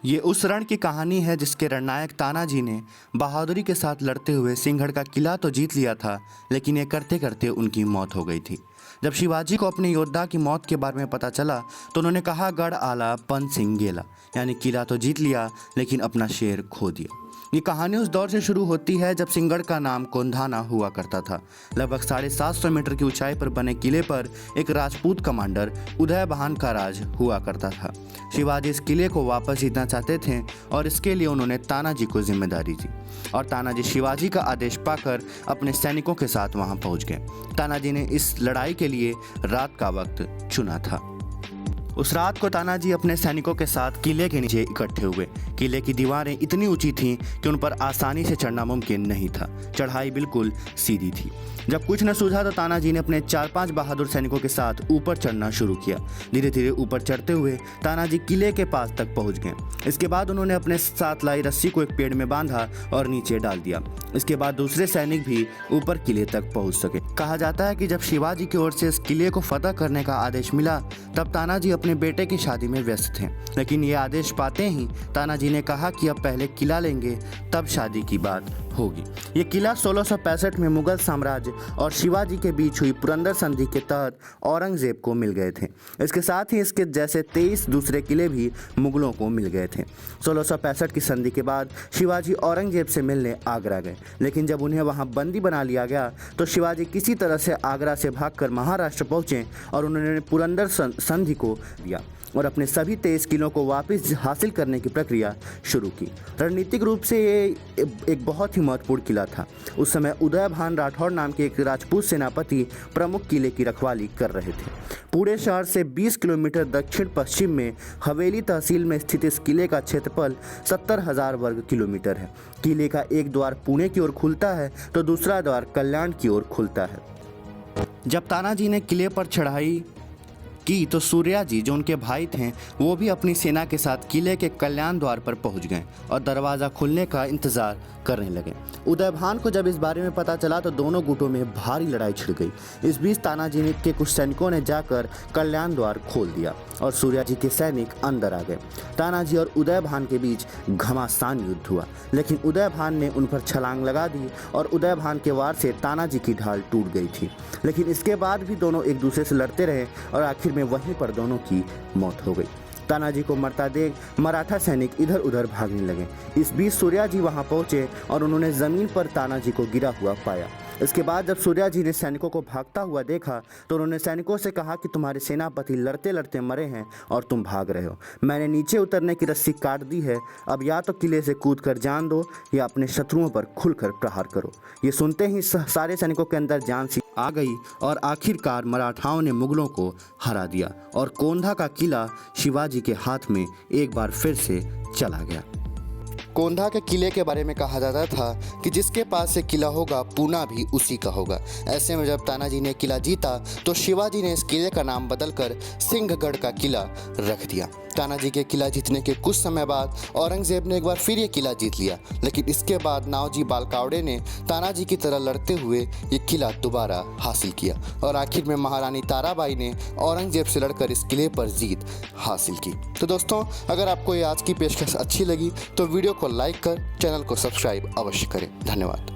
ये उस रण की कहानी है जिसके रणनायक तानाजी ने बहादुरी के साथ लड़ते हुए सिंहगढ़ का किला तो जीत लिया था, लेकिन ये करते करते उनकी मौत हो गई थी। जब शिवाजी को अपने योद्धा की मौत के बारे में पता चला तो उन्होंने कहा, गढ़ आला पन सिंह गेला, यानी किला तो जीत लिया लेकिन अपना शेर खो दिया। ये कहानी उस दौर से शुरू होती है जब सिंहगढ़ का नाम कोंधाना हुआ करता था। लगभग 750 मीटर की ऊंचाई पर बने किले पर एक राजपूत कमांडर उदयभान का राज हुआ करता था। शिवाजी इस किले को वापस जीतना चाहते थे और इसके लिए उन्होंने तानाजी को जिम्मेदारी दी और तानाजी शिवाजी का आदेश पाकर अपने सैनिकों के साथ वहां पहुंच गए। तानाजी ने इस लड़ाई के लिए रात का वक्त चुना था। उस रात को तानाजी अपने सैनिकों के साथ किले के नीचे इकट्ठे हुए। किले की दीवारें इतनी ऊंची थीं कि उन पर आसानी से चढ़ना मुमकिन नहीं था। चढ़ाई बिल्कुल सीधी थी। जब कुछ न सूझा तो तानाजी ने अपने 4-5 बहादुर सैनिकों के साथ ऊपर चढ़ना शुरू किया। धीरे धीरे ऊपर चढ़ते हुए तानाजी किले के पास तक पहुंच गए। इसके बाद उन्होंने अपने साथ लाई रस्सी को एक पेड़ में बांधा और नीचे डाल दिया। इसके बाद दूसरे सैनिक भी ऊपर किले तक पहुंच सके। कहा जाता है कि जब शिवाजी की ओर से इस किले को फतह करने का आदेश मिला तब तानाजी अपने बेटे की शादी में व्यस्त थे, लेकिन ये आदेश पाते ही तानाजी ने कहा कि अब पहले किला लेंगे तब शादी की बात होगी। ये किला 1665 में मुगल साम्राज्य और शिवाजी के बीच हुई पुरंदर संधि के तहत औरंगजेब को मिल गए थे। इसके साथ ही इसके जैसे 23 दूसरे किले भी मुगलों को मिल गए थे। 1665 की संधि के बाद शिवाजी औरंगजेब से मिलने आगरा गए, लेकिन जब उन्हें वहां बंदी बना लिया गया तो शिवाजी किसी तरह से आगरा से भागकर महाराष्ट्र पहुंचे और उन्होंने पुरंदर संधि को दिया और अपने सभी 23 किलों को वापस हासिल करने की प्रक्रिया शुरू की। रणनीतिक रूप से ये एक बहुत ही महत्वपूर्ण किला था। उस समय उदयभान राठौर नाम के एक राजपूत सेनापति प्रमुख किले की रखवाली कर रहे थे। पूरे शहर से 20 किलोमीटर दक्षिण पश्चिम में हवेली तहसील में स्थित इस किले का क्षेत्रफल 70,000 वर्ग किलोमीटर है। किले का एक द्वार पुणे की ओर खुलता है तो दूसरा द्वार कल्याण की ओर खुलता है। जब तानाजी ने किले पर चढ़ाई की तो सूर्या जी जो उनके भाई थे वो भी अपनी सेना के साथ किले के कल्याण द्वार पर पहुंच गए और दरवाज़ा खुलने का इंतज़ार करने लगे। उदयभान को जब इस बारे में पता चला तो दोनों गुटों में भारी लड़ाई छिड़ गई। इस बीच तानाजी के कुछ सैनिकों ने जाकर कल्याण द्वार खोल दिया और सूर्या जी के सैनिक अंदर आ गए। तानाजी और उदयभान के बीच घमासान युद्ध हुआ, लेकिन उदयभान ने उन पर छलांग लगा दी और उदयभान के वार से तानाजी की ढाल टूट गई थी। लेकिन इसके बाद भी दोनों एक दूसरे से लड़ते रहे और आखिर में वहीं पर दोनों की मौत हो गई। तानाजी को मरता देख मराठा सैनिक इधर उधर भागने लगे। इस बीच सूर्या जी वहां पहुंचे और उन्होंने जमीन पर तानाजी को गिरा हुआ पाया। इसके बाद जब सूर्या जी ने सैनिकों को भागता हुआ देखा तो उन्होंने सैनिकों से कहा कि तुम्हारे सेनापति लड़ते लड़ते मरे हैं और तुम भाग रहे हो। मैंने नीचे उतरने की रस्सी काट दी है, अब या तो किले से कूदकर जान दो या अपने शत्रुओं पर खुलकर प्रहार करो। ये सुनते ही सारे सैनिकों के अंदर जान सी आ गई और आखिरकार मराठाओं ने मुगलों को हरा दिया और कोंधा का किला शिवाजी के हाथ में एक बार फिर से चला गया। कोंधा के किले के बारे में कहा जाता था कि जिसके पास से किला होगा पूना भी उसी का होगा। ऐसे में जब तानाजी ने किला जीता तो शिवाजी ने इस किले का नाम बदलकर सिंहगढ़ का किला रख दिया। तानाजी के किला जीतने के कुछ समय बाद औरंगजेब ने एक बार फिर ये किला जीत लिया, लेकिन इसके बाद नावजी बालकावड़े ने तानाजी की तरह लड़ते हुए ये किला दोबारा हासिल किया और आखिर में महारानी ताराबाई ने औरंगजेब से लड़कर इस किले पर जीत हासिल की। तो दोस्तों, अगर आपको ये आज की पेशकश अच्छी लगी तो वीडियो को लाइक कर चैनल को सब्सक्राइब अवश्य करें। धन्यवाद।